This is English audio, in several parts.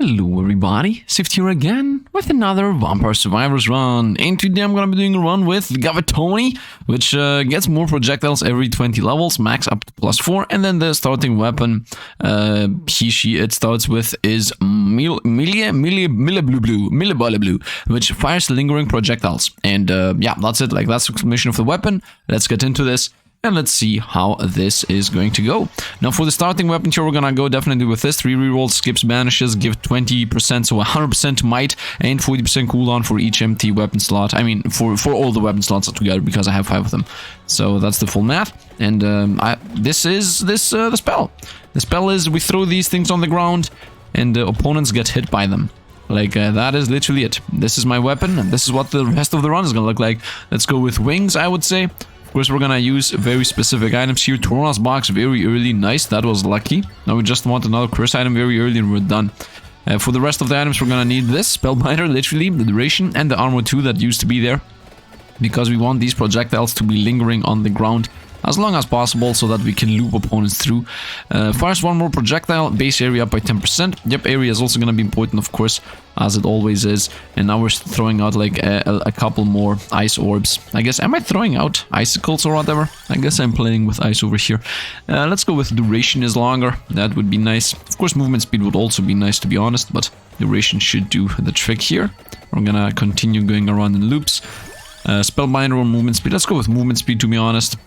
Hello everybody, Sifd here again with another Vampire Survivors run, and today I'm gonna be doing a run with Gavatoni, which gets more projectiles every 20 levels, max up to +4, and then the starting weapon it starts with is Blue, which fires lingering projectiles, and yeah, that's it, like that's the explanation of the weapon. Let's get into this. And let's see how this is going to go. Now for the starting weapon here, we're gonna go definitely with this. 3 rerolls, skips, banishes, give 20%, so 100% might, and 40% cooldown for each empty weapon slot. I mean, for all the weapon slots together, because I have 5 of them. So that's the full math. And this is the spell. The spell is we throw these things on the ground, and opponents get hit by them. Like, that is literally it. This is my weapon, and this is what the rest of the run is gonna look like. Let's go with wings, I would say. Of course, we're gonna use very specific items here. Torna's box very early, nice, that was lucky. Now we just want another curse item very early and we're done. For the rest of the items, we're gonna need this Spellbinder, literally, the duration, and the armor 2 that used to be there. Because we want these projectiles to be lingering on the ground as long as possible so that we can loop opponents through. Fires one more projectile, base area up by 10%. Yep, area is also going to be important, of course, as it always is. And now we're throwing out like a couple more ice orbs. I guess, am I throwing out icicles or whatever? I guess I'm playing with ice over here. Let's go with duration is longer. That would be nice. Of course, movement speed would also be nice, to be honest, but duration should do the trick here. We're going to continue going around in loops. Spellbinder or movement speed. Let's go with movement speed, to be honest.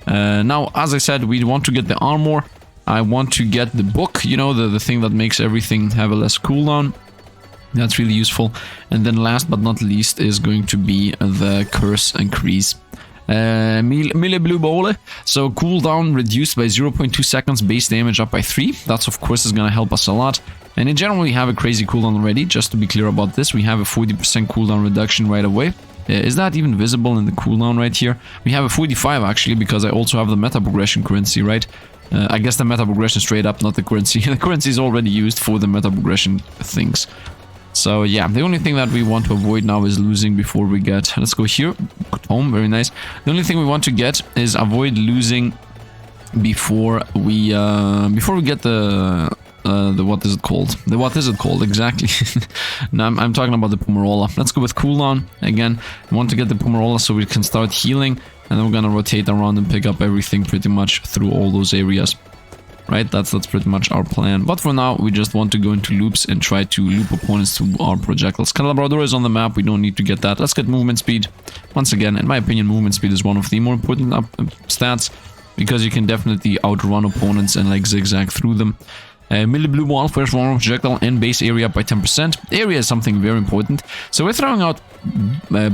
Now, as I said, we want to get the armor. I want to get the book, you know, the thing that makes everything have a less cooldown. That's really useful. And then last but not least is going to be the curse increase. Blue Bolas. So cooldown reduced by 0.2 seconds, base damage up by 3. That's of course is gonna help us a lot. And in general, we have a crazy cooldown already. Just to be clear about this, we have a 40% cooldown reduction right away. Is that even visible in the cooldown right here? We have a 45 actually, because I also have the meta progression currency, right? I guess the meta progression straight up, not the currency. The currency is already used for the meta progression things. So yeah, the only thing that we want to avoid now is losing before we get... Let's go here. Home, very nice. The only thing we want to get is avoid losing before we get the what is it called? The what is it called exactly? Now I'm talking about the Pomerola. Let's go with cooldown again. I want to get the Pomerola so we can start healing, and then we're gonna rotate around and pick up everything pretty much through all those areas. Right, that's pretty much our plan. But for now, we just want to go into loops and try to loop opponents through our projectiles. Calabrador is on the map, we don't need to get that. Let's get movement speed. Once again, in my opinion, movement speed is one of the more important stats, because you can definitely outrun opponents and like zigzag through them. Blue wall, first one projectile, and base area up by 10%. Area is something very important. So we're throwing out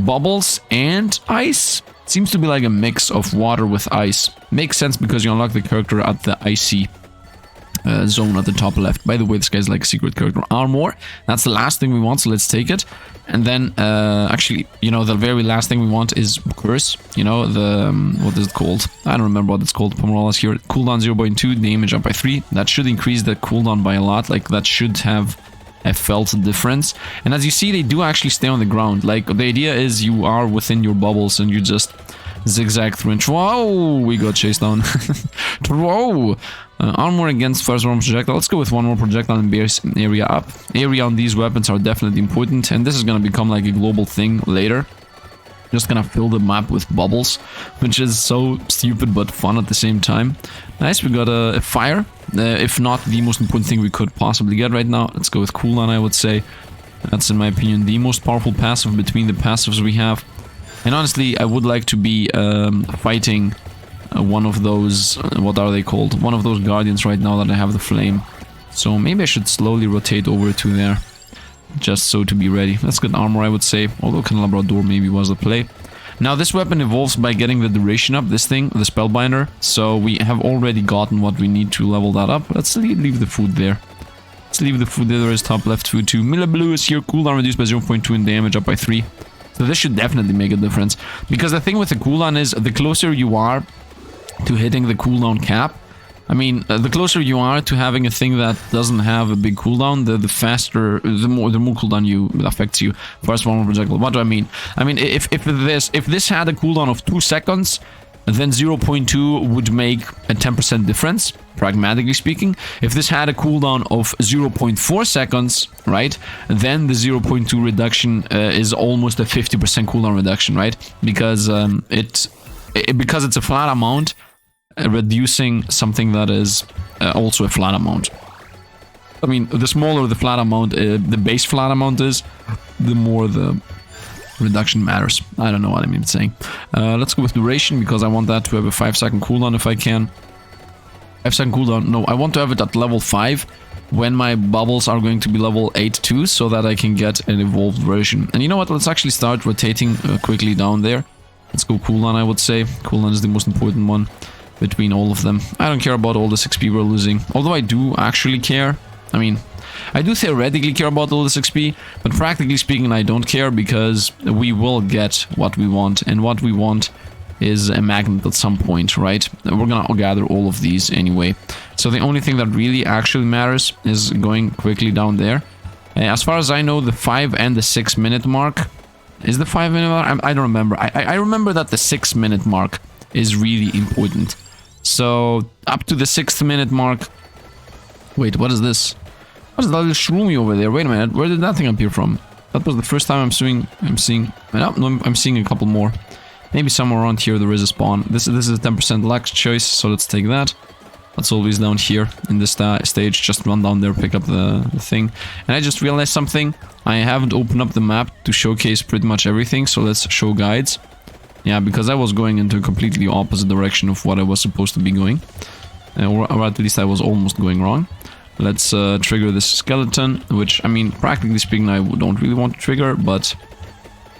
bubbles and ice. Seems to be like a mix of water with ice. Makes sense because you unlock the character at the icy zone at the top left. By the way, this guy's like a secret character. Armor, that's the last thing we want, so let's take it. And then, actually, you know, the very last thing we want is curse. You know, the, what is it called? I don't remember what it's called. Pomerola's here. Cooldown 0.2, damage up by 3. That should increase the cooldown by a lot. Like, that should have a felt difference. And as you see, they do actually stay on the ground. Like, the idea is you are within your bubbles and you just zigzag through and... Whoa! We got chased down. Whoa! Armor against first one projectile. Let's go with one more projectile and base area up. Area on these weapons are definitely important, and this is gonna become like a global thing later. Just gonna fill the map with bubbles, which is so stupid but fun at the same time. Nice, we got a fire. If not the most important thing we could possibly get right now. Let's go with cooldown, I would say. That's, in my opinion, the most powerful passive between the passives we have. And honestly, I would like to be fighting one of those, what are they called? One of those guardians right now that I have the flame. So maybe I should slowly rotate over to there, just so to be ready. Let's get armor, I would say, although Candelabrador maybe was the play. Now this weapon evolves by getting the duration up, this thing, the Spellbinder. So we have already gotten what we need to level that up. Let's leave the food there. Let's leave the food there, there is top left food too. Blue is here, cooldown reduced by 0.2 and damage up by 3. So this should definitely make a difference. Because the thing with the cooldown is, the closer you are to hitting the cooldown cap, I mean, the closer you are to having a thing that doesn't have a big cooldown, the faster, the more cooldown you affects you. First one projectile. What do I mean? I mean, if this had a cooldown of 2 seconds, then 0.2 would make a 10% difference. pragmatically speaking. If this had a cooldown of 0.4 seconds, right, then the 0.2 reduction is almost a 50% cooldown reduction, right? Because because it's a flat amount, reducing something that is also a flat amount. I mean, the smaller the flat amount, the base flat amount is, the more the reduction matters. I don't know what I mean saying. Let's go with duration, because I want that to have a 5-second cooldown if I can. 5-second cooldown. No, I want to have it at level 5 when my bubbles are going to be level 8 too, so that I can get an evolved version. And you know what? Let's actually start rotating quickly down there. Let's go cooldown, I would say. Cooldown is the most important one between all of them. I don't care about all this XP we're losing, although I do actually care. I mean, I do theoretically care about all this XP, but practically speaking I don't care, because we will get what we want, and what we want is a magnet at some point, right? We're gonna gather all of these anyway. So the only thing that really actually matters is going quickly down there. As far as I know, the 5 and the 6 minute mark... Is the 5 minute mark? I don't remember. I remember that the 6 minute mark is really important. So, up to the 6th minute mark... Wait, what is this? What is that little shroomy over there? Wait a minute, where did that thing appear from? That was the first time I'm seeing... No, I'm seeing a couple more. Maybe somewhere around here there is a spawn. This is a 10% luck choice, so let's take that. That's always down here in this stage. Just run down there, pick up the thing. And I just realized something. I haven't opened up the map to showcase pretty much everything, so let's show guides. Yeah, because I was going into a completely opposite direction of what I was supposed to be going. Or at least I was almost going wrong. Let's trigger this skeleton, which, I mean, practically speaking, I don't really want to trigger, but...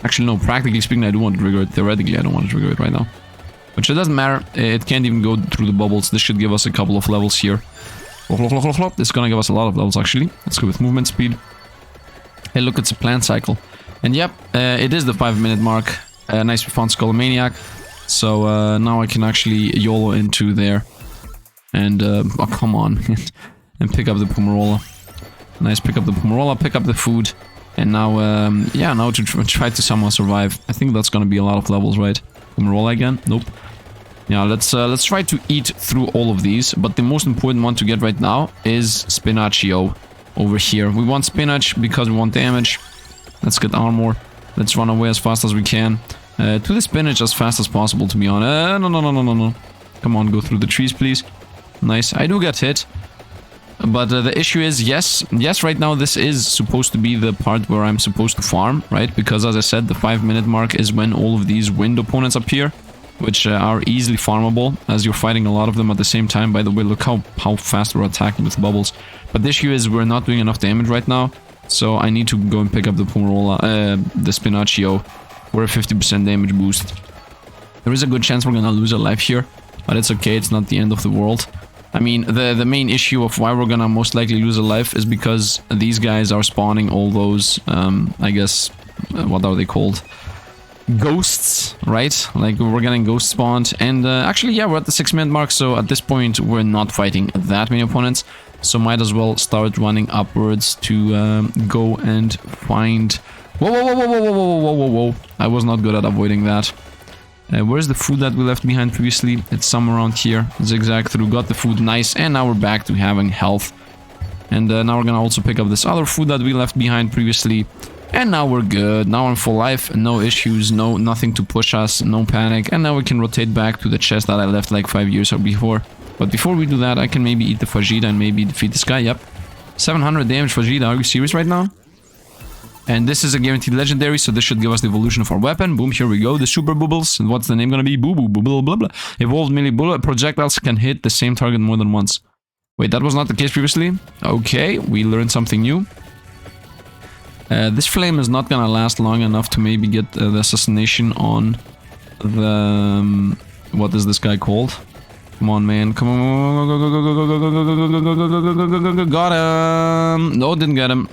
Actually, no, practically speaking, I do want to trigger it. Theoretically, I don't want to trigger it right now. Which it doesn't matter. It can't even go through the bubbles. This should give us a couple of levels here. This is gonna give us a lot of levels, actually. Let's go with movement speed. Hey, look, it's a plant cycle. And yep, it is the 5 minute mark. Nice, we found Skullomaniac. So now I can actually YOLO into there. And, oh, come on. And pick up the Pomerola. Nice, pick up the Pomerola, pick up the food. And now, yeah, now to try to somehow survive. I think that's gonna be a lot of levels, right? Pomerola again? Nope. Yeah, let's try to eat through all of these. But the most important one to get right now is Spinaccio over here. We want spinach because we want damage. Let's get armor. Let's run away as fast as we can. To the spinach as fast as possible, to be honest. No. Come on, go through the trees, please. Nice. I do get hit. But the issue is, yes, right now this is supposed to be the part where I'm supposed to farm, right? Because as I said, the 5 minute mark is when all of these wind opponents appear, which are easily farmable, as you're fighting a lot of them at the same time. By the way, look how fast we're attacking with bubbles. But the issue is we're not doing enough damage right now, so I need to go and pick up the Pomerola, the Spinaccio, for a 50% damage boost. There is a good chance we're gonna lose a life here, but it's okay, it's not the end of the world. I mean, the main issue of why we're gonna most likely lose a life is because these guys are spawning all those, I guess, what are they called? Ghosts, right? Like, we're getting ghost spawned, and actually, yeah, we're at the 6 minute mark, so at this point, we're not fighting that many opponents, so might as well start running upwards to go and find... Whoa. I was not good at avoiding that. Where's the food that we left behind previously? It's somewhere around here. Zigzag through, got the food, nice, and now we're back to having health. And now we're gonna also pick up this other food that we left behind previously. And now we're good, now I'm full life, no issues, nothing to push us, no panic. And now we can rotate back to the chest that I left like 5 years before. But before we do that, I can maybe eat the Fajita and maybe defeat this guy, yep. 700 damage Fajita, are you serious right now? And this is a guaranteed legendary, so this should give us the evolution of our weapon. Boom, here we go, the super bubbles. And what's the name gonna be? Boo boo, blah blah blah. Evolved melee bullet projectiles can hit the same target more than once. Wait, that was not the case previously? Okay, we learned something new. This flame is not gonna last long enough to maybe get the assassination on the... what is this guy called? Come on, man. Come on. Go. Got him. No, didn't get him.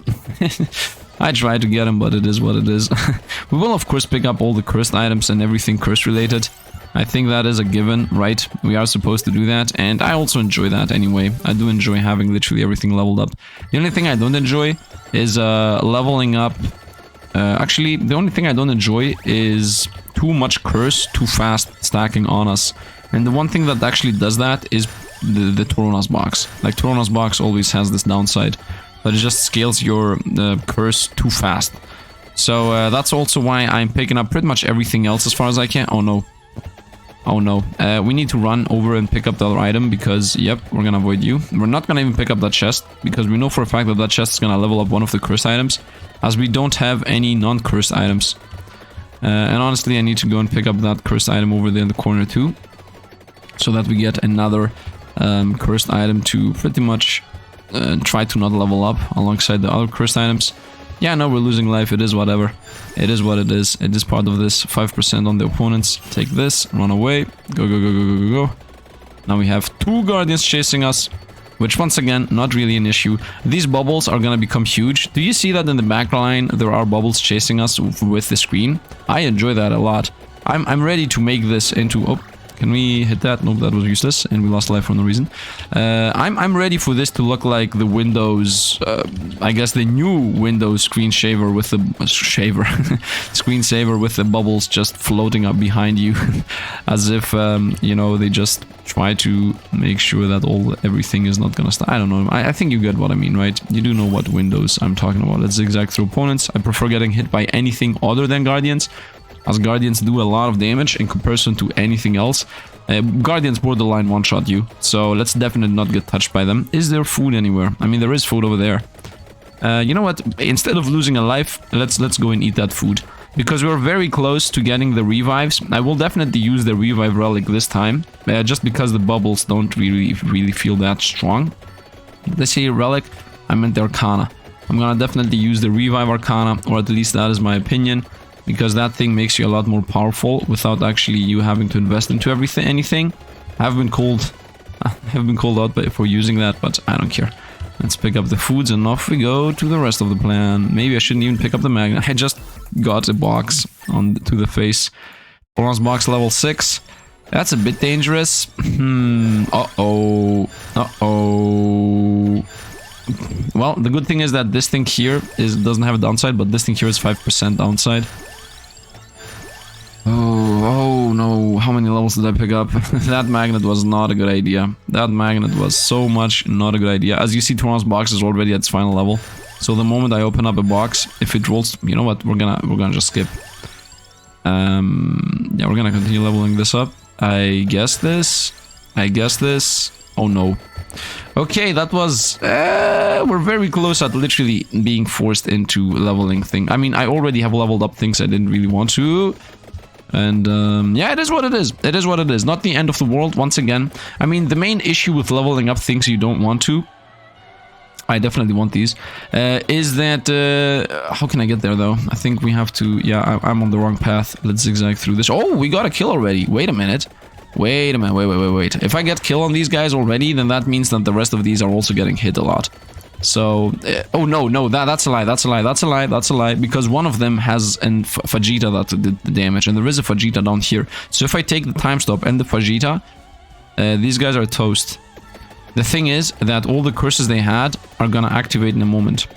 I tried to get him, but it is what it is. We will, of course, pick up all the cursed items and everything curse related. I think that is a given, right? We are supposed to do that, and I also enjoy that anyway. I do enjoy having literally everything leveled up. The only thing I don't enjoy is leveling up... actually, the only thing I don't enjoy is too much curse too fast stacking on us. And the one thing that actually does that is the Toronas box. Like, Toronas box always has this downside, but it just scales your curse too fast. So that's also why I'm picking up pretty much everything else as far as I can. Oh no. Oh no. We need to run over and pick up the other item because, yep, we're gonna avoid you. We're not gonna even pick up that chest because we know for a fact that that chest is gonna level up one of the cursed items, as we don't have any non-cursed items. And honestly, I need to go and pick up that cursed item over there in the corner too, so that we get another cursed item to pretty much try to not level up alongside the other cursed items. Yeah, no, we're losing life. It is whatever. It is what it is. It is part of this. 5% on the opponents. Take this. Run away. Go, go, go, go, go, go, go. Now we have 2 guardians chasing us, which once again, not really an issue. These bubbles are gonna become huge. Do you see that in the back line? There are bubbles chasing us with the screen. I enjoy that a lot. I'm ready to make this into... Oh, can we hit that? Nope, that was useless, and we lost life for no reason. I'm ready for this to look like the Windows, I guess the new Windows screensaver with the screensaver with the bubbles just floating up behind you, as if you know, they just try to make sure that everything is not gonna stop. I don't know. I think you get what I mean, right? You do know what Windows I'm talking about. Let's zigzag through opponents. I prefer getting hit by anything other than Guardians, as Guardians do a lot of damage in comparison to anything else. Guardians borderline one-shot you, so let's definitely not get touched by them. Is there food anywhere? I mean, there is food over there. You know what? Instead of losing a life, let's go and eat that food, because we're very close to getting the revives. I will definitely use the revive relic this time, just because the bubbles don't really feel that strong. Let's say relic, I meant the Arcana. I'm gonna definitely use the revive Arcana, or at least that is my opinion, because that thing makes you a lot more powerful without actually you having to invest into anything. I've been called out for using that, but I don't care. Let's pick up the foods and off we go to the rest of the plan. Maybe I shouldn't even pick up the magnet. I just got a box to the face. Bronze box level 6. That's a bit dangerous. Uh-oh. Uh-oh. Well, the good thing is that this thing here doesn't have a downside, but this thing here is 5% downside. Oh no, how many levels did I pick up? That magnet was not a good idea. That magnet was so much not a good idea. As you see, Toron's box is already at its final level. So the moment I open up a box, if it rolls, you know what, we're gonna just skip. Yeah, we're gonna continue leveling this up. I guess this. Oh no. Okay, that was... we're very close at literally being forced into leveling thing. I mean, I already have leveled up things I didn't really want to. And, yeah, it is what it is. It is what it is. Not the end of the world, once again. I mean, the main issue with leveling up things you don't want to... I definitely want these. Is that... how can I get there, though? I think we have to... Yeah, I'm on the wrong path. Let's zigzag through this. Oh, we got a kill already. Wait a minute. Wait. If I get kill on these guys already, then that means that the rest of these are also getting hit a lot. So, oh no, that's a lie, because one of them has a Vegeta that did the damage, and there is a Vegeta down here. So if I take the time stop and the Vegeta, these guys are toast. The thing is that all the curses they had are gonna activate in a moment.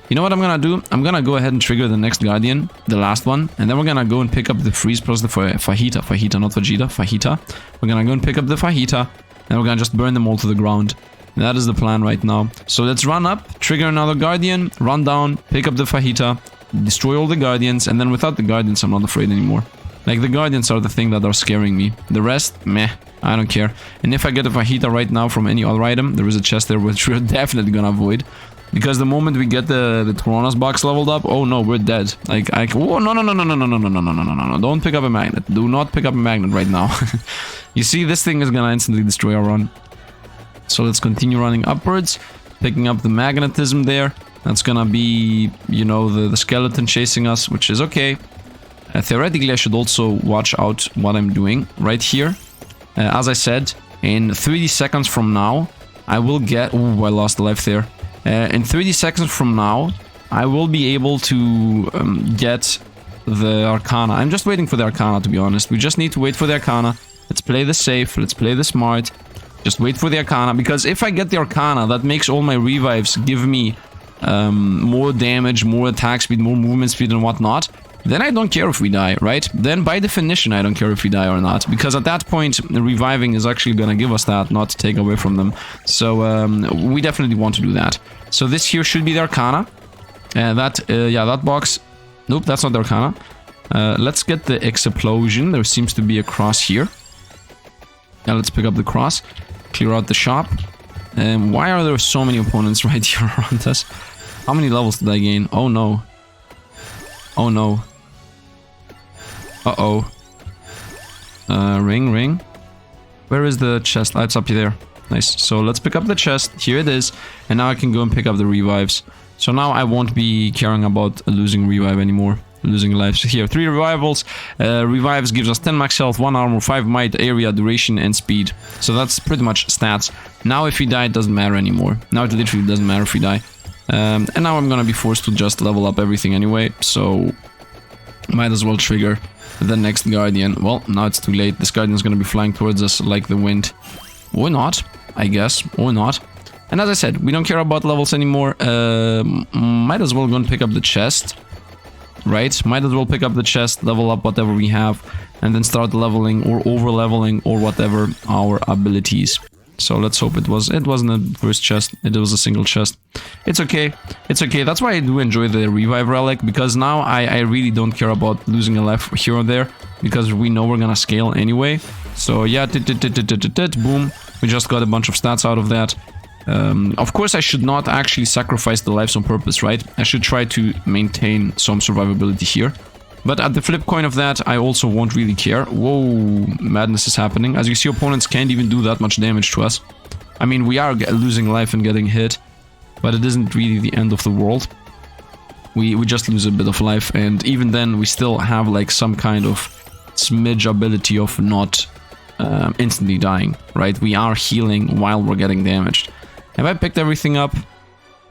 You know what I'm gonna do? I'm gonna go ahead and trigger the next Guardian, the last one, and then we're gonna go and pick up the Freeze plus the Fajita, not Vegeta, Fajita. We're gonna go and pick up the Fajita, and we're gonna just burn them all to the ground. And that is the plan right now. So let's run up, trigger another Guardian, run down, pick up the Fajita, destroy all the Guardians, and then without the Guardians, I'm not afraid anymore. Like, the Guardians are the thing that are scaring me. The rest, meh, I don't care. And if I get a Fajita right now from any other item, there is a chest there which we're definitely gonna avoid. Because the moment we get the Toronas box leveled up, oh no, we're dead. Like, oh, no. Don't pick up a magnet. Do not pick up a magnet right now. You see, this thing is gonna instantly destroy our run. So let's continue running upwards, picking up the magnetism there. That's gonna be, you know, the skeleton chasing us, which is okay. Theoretically, I should also watch out what I'm doing right here. As I said, in 30 seconds from now, I will get... Oh, I lost a life there. In 30 seconds from now, I will be able to get the Arcana. I'm just waiting for the Arcana, to be honest. We just need to wait for the Arcana. Let's play the safe. Let's play the smart. Just wait for the Arcana, because if I get the Arcana, that makes all my revives give me more damage, more attack speed, more movement speed and whatnot. then I don't care if we die, right? Then by definition, I don't care if we die or not, because at that point, reviving is actually gonna give us that, not take away from them. So we definitely want to do that. So this here should be the Arcana. Yeah, that box. Nope, that's not the Arcana. Let's get the Explosion. There seems to be a cross here. Yeah, let's pick up the cross. Clear out the shop. Why are there so many opponents right here around us? How many levels did I gain? Oh no. Oh no. Uh-oh. Ring. Where is the chest? Oh, it's up there. Nice. So let's pick up the chest. Here it is. And now I can go and pick up the revives. So now I won't be caring about losing revive anymore. Losing lives. Here, 3 revivals. Revives gives us 10 max health, 1 armor, 5 might, area, duration, and speed. So that's pretty much stats. Now if we die, it doesn't matter anymore. Now it literally doesn't matter if we die. And now I'm gonna be forced to just level up everything anyway. So might as well trigger the next Guardian. Well, now it's too late. This Guardian's gonna be flying towards us like the wind. Or not, I guess. Or not. And as I said, we don't care about levels anymore. Might as well go and pick up the chest. Right? Might as well pick up the chest, level up whatever we have, and then start leveling or over-leveling or whatever our abilities. So let's hope it wasn't a first chest, it was a single chest. It's okay, it's okay. That's why I do enjoy the revive relic, because now I really don't care about losing a life here or there, because we know we're gonna scale anyway. So yeah, boom, we just got a bunch of stats out of that. Of course, I should not actually sacrifice the lives on purpose, right? I should try to maintain some survivability here. But at the flip coin of that, I also won't really care. Whoa, madness is happening. As you see, opponents can't even do that much damage to us. I mean, we are losing life and getting hit, but it isn't really the end of the world. We just lose a bit of life, and even then, we still have like some kind of smidge ability of not instantly dying, right? We are healing while we're getting damaged. Have I picked everything up?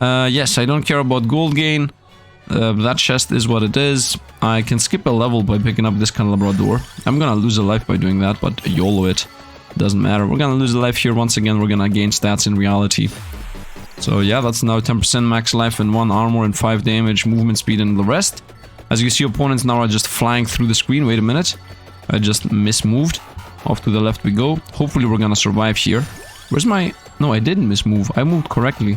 Yes, I don't care about gold gain. That chest is what it is. I can skip a level by picking up this kind of Labrador. I'm gonna lose a life by doing that, but YOLO it. Doesn't matter. We're gonna lose a life here once again. We're gonna gain stats in reality. So yeah, that's now 10% max life and 1 armor and 5 damage, movement speed and the rest. As you see, opponents now are just flying through the screen. Wait a minute. I just mismoved. Off to the left we go. Hopefully we're gonna survive here. Where's my... No, I didn't mismove. I moved correctly.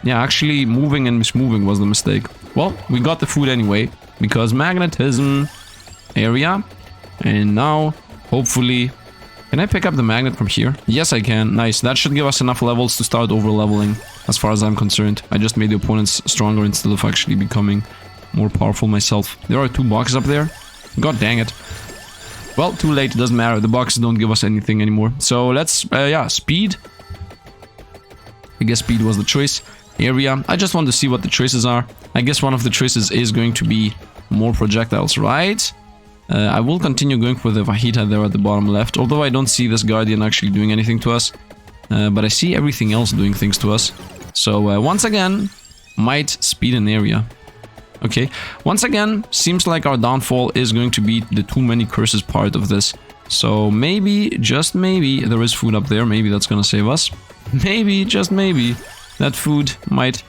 Yeah, actually, moving and mismoving was the mistake. Well, we got the food anyway, because magnetism area. And now, hopefully... Can I pick up the magnet from here? Yes, I can. Nice. That should give us enough levels to start over-leveling, as far as I'm concerned. I just made the opponents stronger instead of actually becoming more powerful myself. There are 2 boxes up there. God dang it. Well, too late. It doesn't matter. The boxes don't give us anything anymore. So let's, yeah, speed. I guess speed was the choice. Area. I just want to see what the choices are. I guess one of the choices is going to be more projectiles, right? I will continue going for the Fajita there at the bottom left. Although I don't see this Guardian actually doing anything to us. But I see everything else doing things to us. So once again, might, speed, and area. Okay. Once again, seems like our downfall is going to be the too many curses part of this. So maybe, just maybe, there is food up there. Maybe that's gonna save us. Maybe, just maybe, that food might...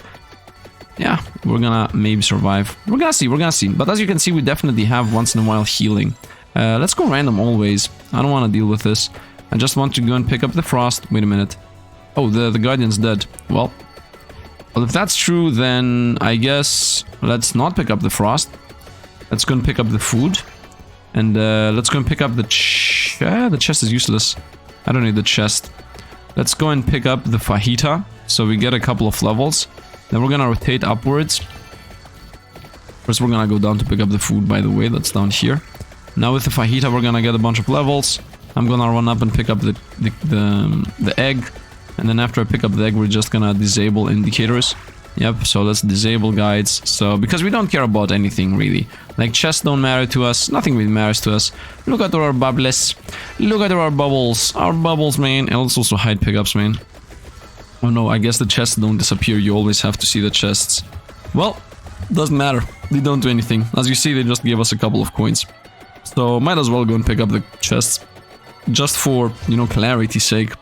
Yeah, we're gonna maybe survive. We're gonna see. But as you can see, we definitely have once in a while healing. Let's go random always. I don't want to deal with this. I just want to go and pick up the frost. Wait a minute. Oh, the Guardian's dead. Well, if that's true, then I guess let's not pick up the frost. Let's go and pick up the food. And let's go and pick up the the chest is useless. I don't need the chest. Let's go and pick up the Fajita, so we get a couple of levels. Then we're gonna rotate upwards. First we're gonna go down to pick up the food, by the way, that's down here. Now with the Fajita we're gonna get a bunch of levels. I'm gonna run up and pick up the egg. And then after I pick up the egg, we're just gonna disable indicators. Yep, so let's disable guides. So, because we don't care about anything, really. Like, chests don't matter to us. Nothing really matters to us. Look at our bubbles. Look at our bubbles. Our bubbles, man. And let's also hide pickups, man. Oh no, I guess the chests don't disappear. You always have to see the chests. Well, doesn't matter. They don't do anything. As you see, they just gave us a couple of coins. So, might as well go and pick up the chests. Just for, you know, clarity's sake.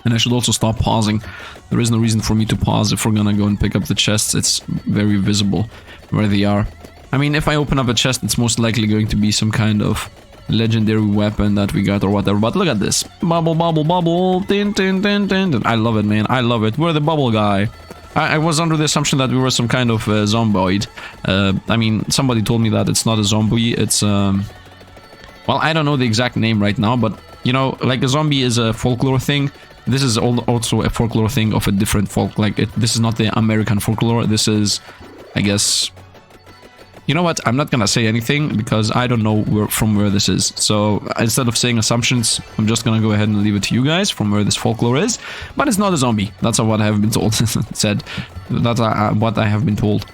And I should also stop pausing. There is no reason for me to pause if we're gonna go and pick up the chests. It's very visible where they are. I mean, if I open up a chest, it's most likely going to be some kind of legendary weapon that we got or whatever. But look at this. Bubble, bubble, bubble. Tin, tin, tin, tin, tin. I love it, man. I love it. We're the bubble guy. I was under the assumption that we were some kind of zomboid. I mean, somebody told me that it's not a zombie. It's, well, I don't know the exact name right now, but, you know, like a zombie is a folklore thing. This is also a folklore thing of a different folk. Like, this is not the American folklore. This is, I guess... You know what? I'm not gonna say anything because I don't know from where this is. So instead of saying assumptions, I'm just gonna go ahead and leave it to you guys from where this folklore is. But it's not a zombie. That's what I have been told. Said. That's what I have been told.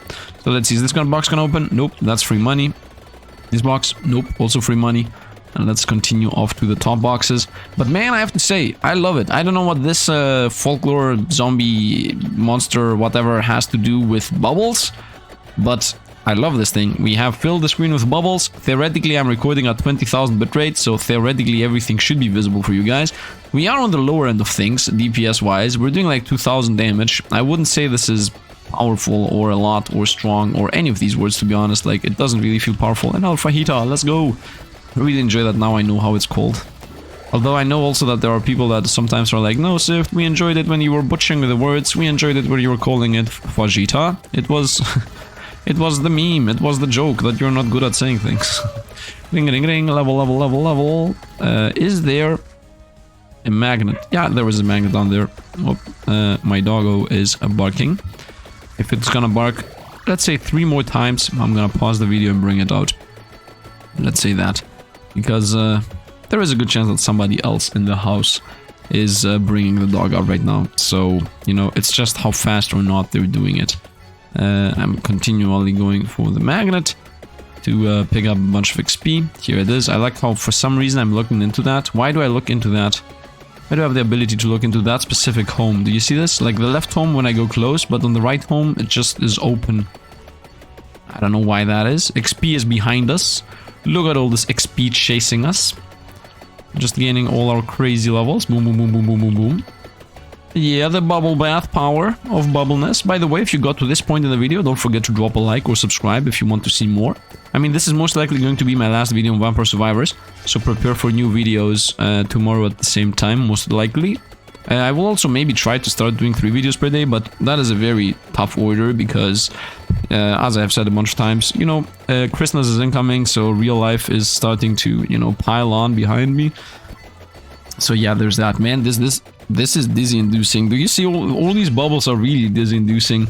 So let's see. Is this box gonna open? Nope. That's free money. This box? Nope. Also free money. And let's continue off to the top boxes. But man, I have to say, I love it. I don't know what this folklore zombie monster whatever has to do with bubbles, but I love this thing. We have filled the screen with bubbles. Theoretically, I'm recording at 20,000 bitrate, so theoretically everything should be visible for you guys. We are on the lower end of things, DPS-wise. We're doing like 2,000 damage. I wouldn't say this is powerful or a lot or strong or any of these words, to be honest. Like, it doesn't really feel powerful. And Alfahita, let's go. I really enjoy that now I know how it's called. Although I know also that there are people that sometimes are like, no, Sifd, we enjoyed it when you were butchering the words. We enjoyed it when you were calling it Fajita. It was... It was the meme, it was the joke that you're not good at saying things. Ring, ring, ring, level, level, level, level. Is there a magnet? Yeah, there is a magnet on there. Oh, my doggo is barking. If it's gonna bark, let's say 3 more times, I'm gonna pause the video and bring it out. Let's say that. Because there is a good chance that somebody else in the house is bringing the dog out right now. So, you know, it's just how fast or not they're doing it. I'm continually going for the magnet to pick up a bunch of XP. Here it is. I like how for some reason I'm looking into that. Why do I look into that? Why do I have the ability to look into that specific home? Do you see this? Like the left home when I go close, but on the right home it just is open. I don't know why that is. XP is behind us. Look at all this XP chasing us. Just gaining all our crazy levels. Boom, boom, boom, boom, boom, boom, boom. Yeah, the bubble bath power of bubbleness. By the way, if you got to this point in the video, don't forget to drop a like or subscribe if you want to see more. I mean, this is most likely going to be my last video on Vampire Survivors, so prepare for new videos tomorrow at the same time, most likely. I will also maybe try to start doing 3 videos per day, but that is a very tough order because, as I have said a bunch of times, you know, Christmas is incoming, so real life is starting to, you know, pile on behind me. So yeah, there's that, man. This is dizzy-inducing. Do you see all these bubbles are really dizzy-inducing?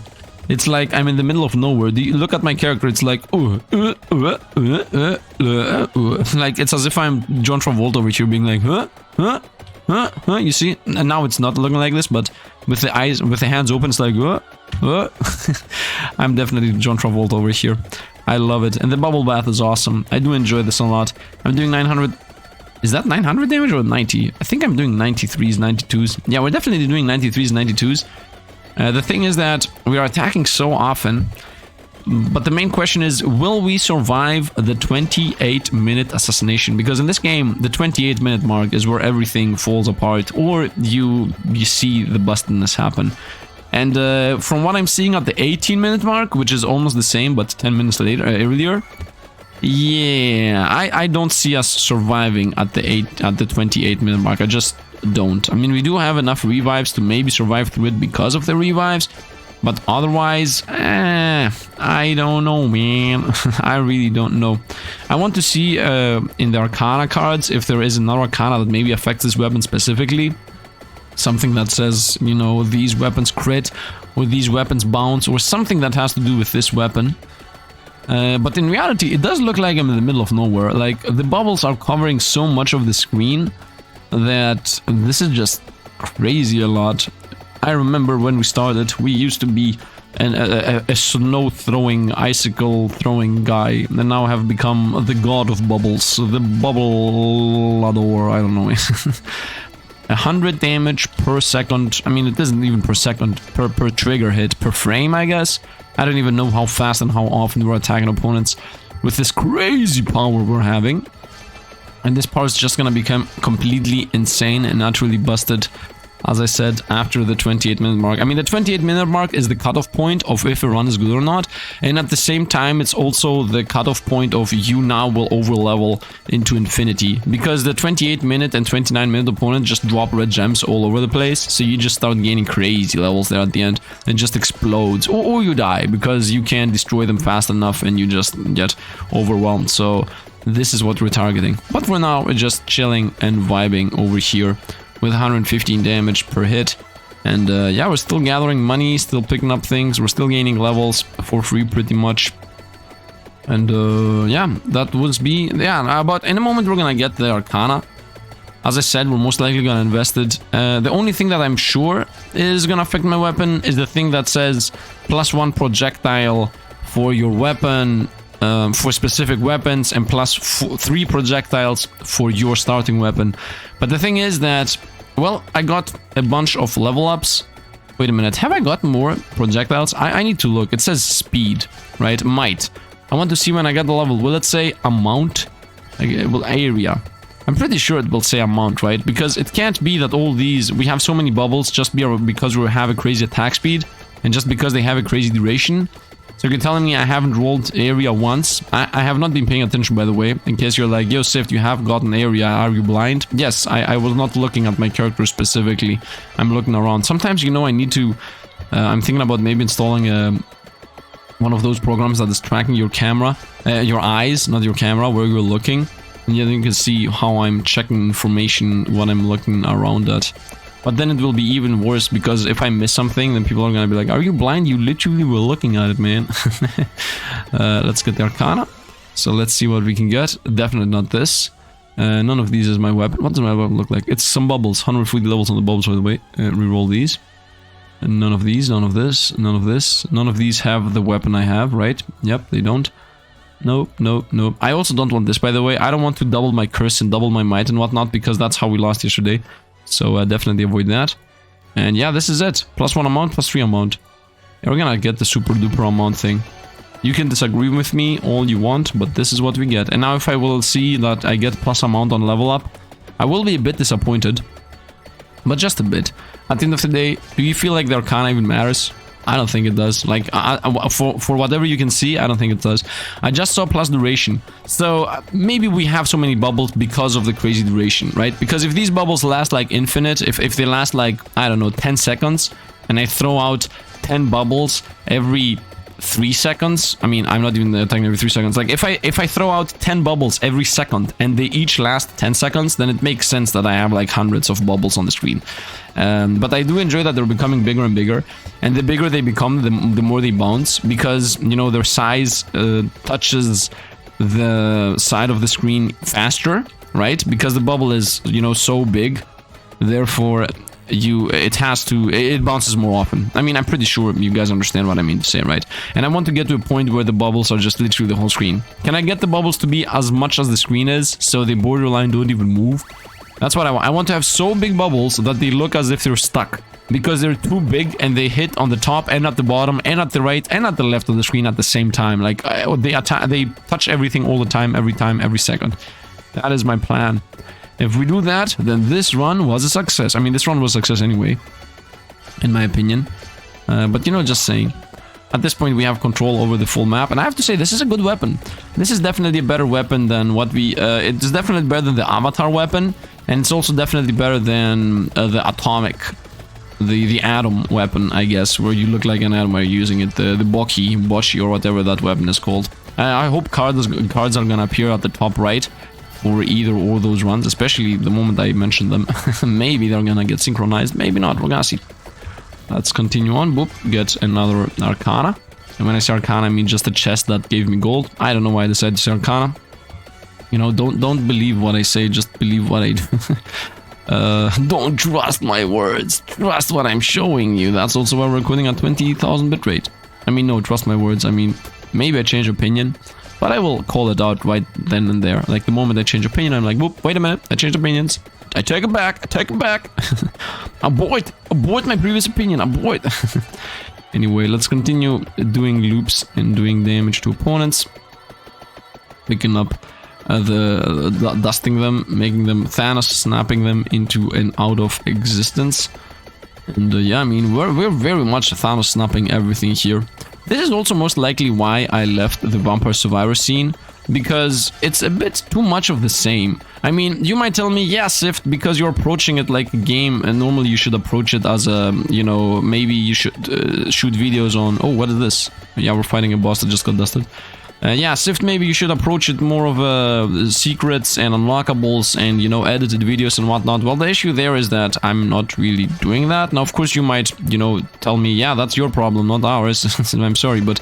It's like I'm in the middle of nowhere. Do you look at my character? It's like like it's as if I'm John Travolta over here, being like You see? And now it's not looking like this, but with the eyes, with the hands open, it's like I'm definitely John Travolta over here. I love it, and the bubble bath is awesome. I do enjoy this a lot. I'm doing 900. Is that 900 damage or 90? I think I'm doing 93s, 92s. Yeah, we're definitely doing 93s, 92s. The thing is that we are attacking so often, but the main question is, will we survive the 28-minute assassination? Because in this game, the 28-minute mark is where everything falls apart, or you see the bustedness happen. And from what I'm seeing at the 18-minute mark, which is almost the same, but 10 minutes later, earlier, yeah, I don't see us surviving at the 28-minute mark. I just don't. I mean, we do have enough revives to maybe survive through it because of the revives, but otherwise, I don't know, man. I really don't know. I want to see in the Arcana cards if there is another Arcana that maybe affects this weapon specifically. Something that says, you know, these weapons crit or these weapons bounce or something that has to do with this weapon. But in reality, it does look like I'm in the middle of nowhere. Like, the bubbles are covering so much of the screen that this is just crazy a lot. I remember when we started, we used to be a snow-throwing, icicle-throwing guy, and now have become the god of bubbles, the bubble-ador, I don't know. 100 damage per second. I mean, it isn't even per second, per trigger hit, per frame, I guess. I don't even know how fast and how often we're attacking opponents with this crazy power we're having. And this part is just gonna become completely insane and utterly busted as I said, after the 28-minute mark. I mean, the 28-minute mark is the cutoff point of if a run is good or not, and at the same time, it's also the cutoff point of you now will over-level into infinity, because the 28-minute and 29-minute opponent just drop red gems all over the place, so you just start gaining crazy levels there at the end, and just explodes, or you die, because you can't destroy them fast enough, and you just get overwhelmed. So this is what we're targeting. But for now, we're just chilling and vibing over here with 115 damage per hit. And yeah, we're still gathering money, still picking up things, we're still gaining levels for free pretty much. And yeah, that would be, yeah, but in a moment we're gonna get the Arcana. As I said, we're most likely gonna invest it. The only thing that I'm sure is gonna affect my weapon is the thing that says +1 projectile for your weapon, for specific weapons, and +3 projectiles for your starting weapon. But the thing is that, well, I got a bunch of level ups. Wait a minute, have I got more projectiles? I need to look. It says speed, right? Might. I want to see when I get the level. Will it say amount? Well, area. I'm pretty sure it will say amount, right? Because it can't be that all these, we have so many bubbles just because we have a crazy attack speed and just because they have a crazy duration. So you're telling me I haven't rolled area once? I have not been paying attention, by the way, in case you're like, yo, Sifd, you have gotten area, are you blind? Yes, I was not looking at my character specifically. I'm looking around. Sometimes, you know, I need to... I'm thinking about maybe installing one of those programs that is tracking your camera, your eyes, not your camera, where you're looking. And then you can see how I'm checking information, what I'm looking around at. But then it will be even worse, because if I miss something, then people are gonna be like, are you blind? You literally were looking at it, man. Let's get the Arcana. So let's see what we can get. Definitely not this. None of these is my weapon. What does my weapon look like? It's some bubbles. 140 levels on the bubbles, by the way. Reroll these. And none of these, none of this, none of this. None of these have the weapon I have, right? Yep, they don't. Nope, nope, nope. I also don't want this, by the way. I don't want to double my curse and double my might and whatnot, because that's how we lost yesterday. So definitely avoid that. And yeah, this is it. +1 amount, +3 amount. Yeah, we're gonna get the super duper amount thing. You can disagree with me all you want, but this is what we get. And now if I will see that I get + amount on level up, I will be a bit disappointed. But just a bit. At the end of the day, do you feel like the Arcana even matters? I don't think it does. Like, for whatever you can see, I don't think it does. I just saw plus duration. So, maybe we have so many bubbles because of the crazy duration, right? Because if these bubbles last, like, infinite, if they last, like, I don't know, 10 seconds, and I throw out 10 bubbles every 3 seconds, I mean, I'm not even talking every 3 seconds. Like, if I throw out 10 bubbles every second, and they each last 10 seconds, then it makes sense that I have, like, hundreds of bubbles on the screen. But I do enjoy that they're becoming bigger and bigger, and the bigger they become, the more they bounce, because, you know, their size touches the side of the screen faster, right? Because the bubble is, you know, so big, therefore it bounces more often. I mean, I'm pretty sure you guys understand what I mean to say, right? And I want to get to a point where the bubbles are just literally the whole screen. Can I get the bubbles to be as much as the screen is, so the borderline don't even move? That's what I want. I want to have so big bubbles that they look as if they're stuck, because they're too big and they hit on the top and at the bottom and at the right and at the left of the screen at the same time. Like, they touch everything all the time, every second. That is my plan. If we do that, then this run was a success. I mean, this run was a success anyway, in my opinion. But, you know, just saying. At this point, we have control over the full map. And I have to say, this is a good weapon. This is definitely a better weapon than what we... it's definitely better than the Avatar weapon. And it's also definitely better than the Atomic... The Atom weapon, I guess. Where you look like an atom while you're using it. The Boshi, or whatever that weapon is called. I hope cards are gonna appear at the top right. For either or those runs, especially the moment I mentioned them. Maybe they're gonna get synchronized, maybe not, we're gonna see. Let's continue on. Boop, get another Arcana. And when I say Arcana, I mean just a chest that gave me gold. I don't know why I decided to say Arcana. You know, don't believe what I say, just believe what I do. Don't trust my words, trust what I'm showing you. That's also why we're recording at 20,000 bitrate. I mean, no, trust my words, I mean, maybe I change opinion. But I will call it out right then and there. Like, the moment I change opinion, I'm like, whoop, wait a minute, I changed opinions. I take it back, I take it back. Abort my previous opinion, abort. Anyway, let's continue doing loops and doing damage to opponents. Picking up dusting them, making them Thanos, snapping them into and out of existence. And yeah, I mean, we're very much Thanos snapping everything here. This is also most likely why I left the Vampire Survivor scene, because it's a bit too much of the same. I mean, you might tell me, yeah, Sifd, because you're approaching it like a game, and normally you should approach it as a, you know, maybe you should shoot videos on... Oh, what is this? Yeah, we're fighting a boss that just got dusted. Yeah, Sifd, maybe you should approach it more of secrets and unlockables and, you know, edited videos and whatnot. Well, the issue there is that I'm not really doing that. Now, of course, you might, you know, tell me, yeah, that's your problem, not ours. I'm sorry, but...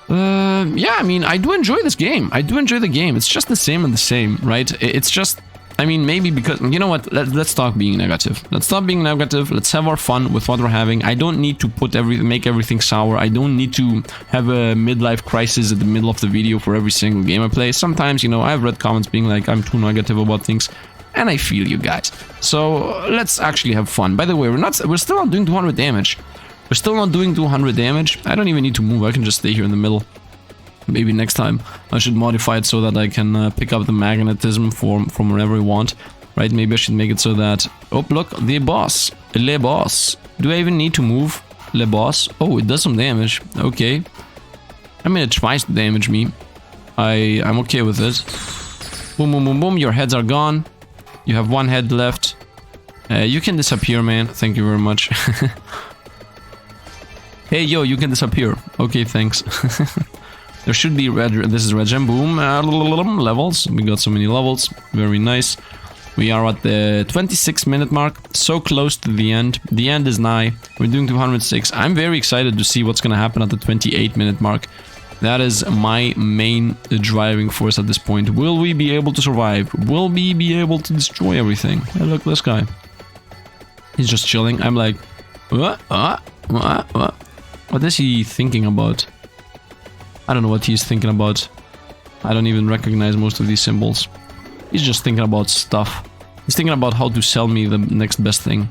yeah, I mean, I do enjoy this game. I do enjoy the game. It's just the same and the same, right? It's just... I mean, maybe because... You know what? Let's stop being negative. Let's stop being negative. Let's have our fun with what we're having. I don't need to make everything sour. I don't need to have a midlife crisis at the middle of the video for every single game I play. Sometimes, you know, I've read comments being like, I'm too negative about things. And I feel you guys. So, let's actually have fun. By the way, we're still not doing 200 damage. We're still not doing 200 damage. I don't even need to move. I can just stay here in the middle. Maybe next time I should modify it so that I can pick up the magnetism from wherever I want. Right? Maybe I should make it so that... Oh, look, the boss. Le boss. Do I even need to move? Le boss. Oh, it does some damage. Okay. I mean, it tries to damage me. I'm okay with it. Boom, boom, boom, boom. Your heads are gone. You have one head left. You can disappear, man. Thank you very much. Hey, yo, you can disappear. Okay, thanks. There should be red. This is red gem. Boom. Levels. We got so many levels. Very nice. We are at the 26-minute mark. So close to the end. The end is nigh. We're doing 206. I'm very excited to see what's going to happen at the 28-minute mark. That is my main driving force at this point. Will we be able to survive? Will we be able to destroy everything? Hey, look, this guy. He's just chilling. I'm like, what? What is he thinking about? I don't know what he's thinking about. I don't even recognize most of these symbols. He's just thinking about stuff. He's thinking about how to sell me the next best thing.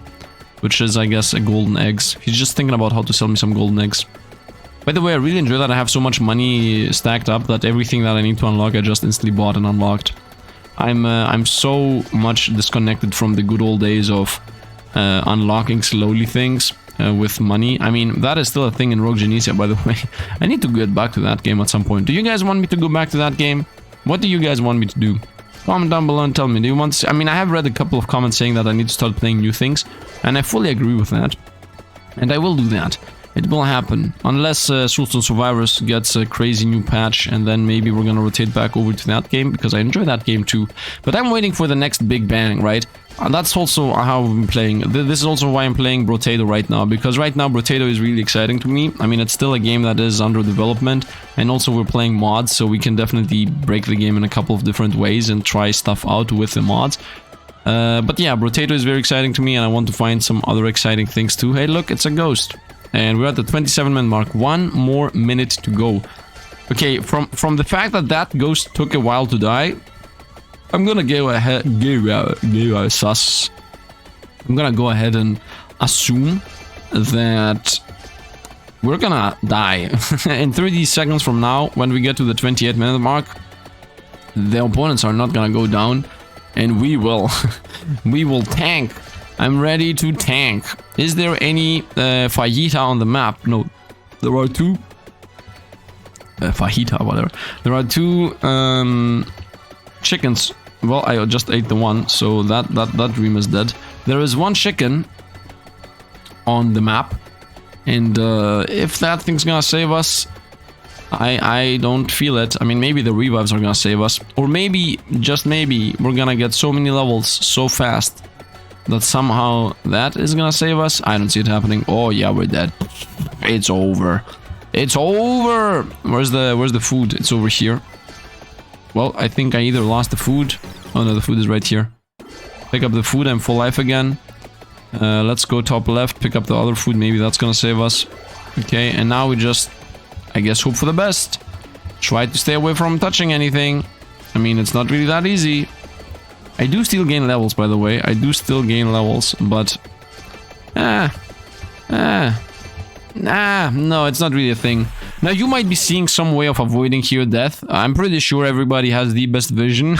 Which is, I guess, a golden eggs. He's just thinking about how to sell me some golden eggs. By the way, I really enjoy that I have so much money stacked up that everything that I need to unlock I just instantly bought and unlocked. I'm so much disconnected from the good old days of unlocking slowly things. With money. I mean, that is still a thing in Rogue Genesia, by the way. I need to get back to that game at some point. Do you guys want me to go back to that game? What do you guys want me to do? Comment down below and tell me. Do you want to see? I mean, I have read a couple of comments saying that I need to start playing new things, and I fully agree with that. And I will do that. It will happen. Unless Soulstone Survivors gets a crazy new patch, and then maybe we're gonna rotate back over to that game, because I enjoy that game too. But I'm waiting for the next big bang, right? And that's also how I've been playing. This is also why I'm playing Brotato right now, because right now Brotato is really exciting to me. I mean, it's still a game that is under development, and also we're playing mods, so we can definitely break the game in a couple of different ways and try stuff out with the mods. But yeah, Brotato is very exciting to me, and I want to find some other exciting things too. Hey, look, it's a ghost. And we're at the 27-minute mark. 1 more minute to go. Okay, from the fact that that ghost took a while to die, I'm gonna go ahead and assume that we're gonna die. In 30 seconds from now, when we get to the 28-minute mark, the opponents are not gonna go down, and we will. We will tank. I'm ready to tank. Is there any fajita on the map? No, there are two. Fajita, whatever. There are two chickens. Well, I just ate the one, so that dream is dead. There is one chicken on the map, and if that thing's gonna save us, I don't feel it. I mean, maybe the revives are gonna save us, or maybe, just maybe, we're gonna get so many levels so fast that somehow that is gonna save us. I don't see it happening. Oh yeah, we're dead. It's over. It's over. Where's the food? It's over here. Well, I think I either lost the food. Oh no, the food is right here. Pick up the food. I'm full life again. Let's go top left. Pick up the other food. Maybe that's gonna save us. Okay, and now we just, I guess, hope for the best. Try to stay away from touching anything. I mean, it's not really that easy. I do still gain levels, by the way. I do still gain levels, but... no, it's not really a thing. Now, you might be seeing some way of avoiding here death. I'm pretty sure everybody has the best vision.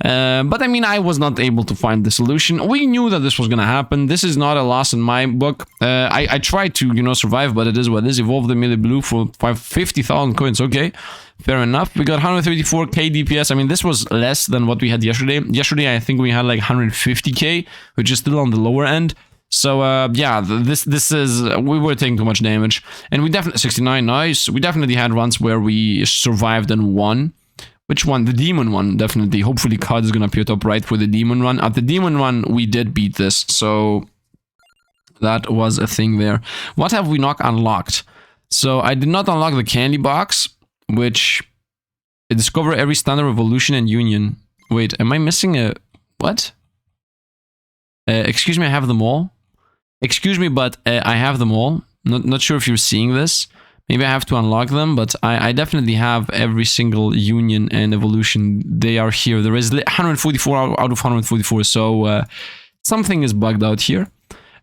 But I mean, I was not able to find the solution. We knew that this was going to happen. This is not a loss in my book. I tried to, you know, survive, but it is what it is. Evolve the melee blue for 50,000 coins. Okay, fair enough. We got 134k DPS. I mean, this was less than what we had yesterday. Yesterday, I think we had like 150k, which is still on the lower end. So, yeah, this is, we were taking too much damage. And we definitely, 69, nice. We definitely had runs where we survived and won. Which one? The demon one, definitely. Hopefully COD is gonna appear top right for the demon run. At the demon run, we did beat this. So, that was a thing there. What have we not unlocked? So, I did not unlock the candy box, which discover every standard revolution and union. Wait, am I missing a, what? Excuse me, I have them all. Excuse me, but I have them all. Not sure if you're seeing this. Maybe I have to unlock them, but I definitely have every single union and evolution. They are here. There is 144 out of 144, so something is bugged out here.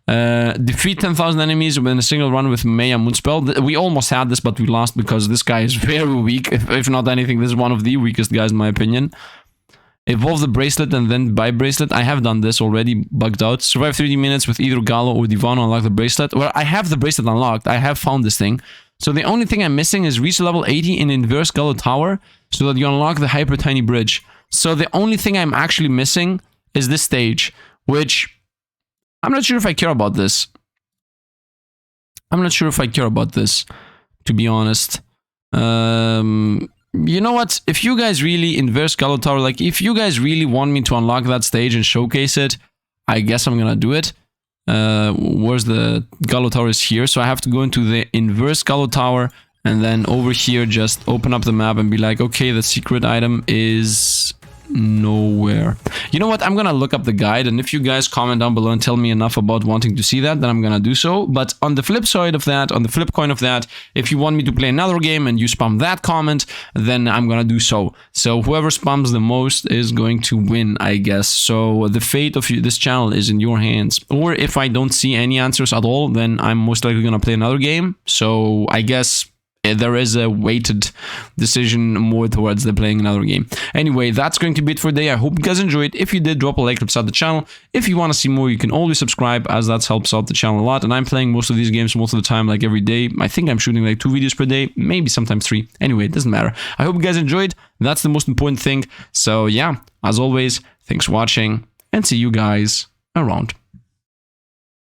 Defeat 10,000 enemies within a single run with Maya Moonspell. We almost had this, but we lost because this guy is very weak. If not anything, this is one of the weakest guys in my opinion. Evolve the bracelet and then buy bracelet. I have done this already, bugged out. Survive 30 minutes with either Gallo or Divano, unlock the bracelet. Well, I have the bracelet unlocked. I have found this thing. So the only thing I'm missing is reach level 80 in Inverse Gallo Tower so that you unlock the Hyper Tiny Bridge. So the only thing I'm actually missing is this stage, which I'm not sure if I care about this. I'm not sure if I care about this, to be honest. You know what? If you guys really Inverse Gallo Tower, like if you guys really want me to unlock that stage and showcase it, I guess I'm gonna do it. Where's the Gallo Tower? Is here, so I have to go into the Inverse Gallo Tower and then over here just open up the map and be like, okay, the secret item is nowhere. You know what? I'm gonna look up the guide, and if you guys comment down below and tell me enough about wanting to see that, then I'm gonna do so. But on the flip side of that, on the flip coin of that, if you want me to play another game and you spam that comment, then I'm gonna do so. So whoever spams the most is going to win, I guess. So the fate of this channel is in your hands. Or if I don't see any answers at all, then I'm most likely gonna play another game. So I guess there is a weighted decision more towards the playing another game. Anyway, that's going to be it for today. I hope you guys enjoyed. If you did, drop a like, helps out the channel. If you want to see more, you can always subscribe, as that helps out the channel a lot. And I'm playing most of these games most of the time, like every day. I think I'm shooting like 2 videos per day, maybe sometimes 3. Anyway, it doesn't matter. I hope you guys enjoyed. That's the most important thing. So yeah, as always, thanks for watching and see you guys around.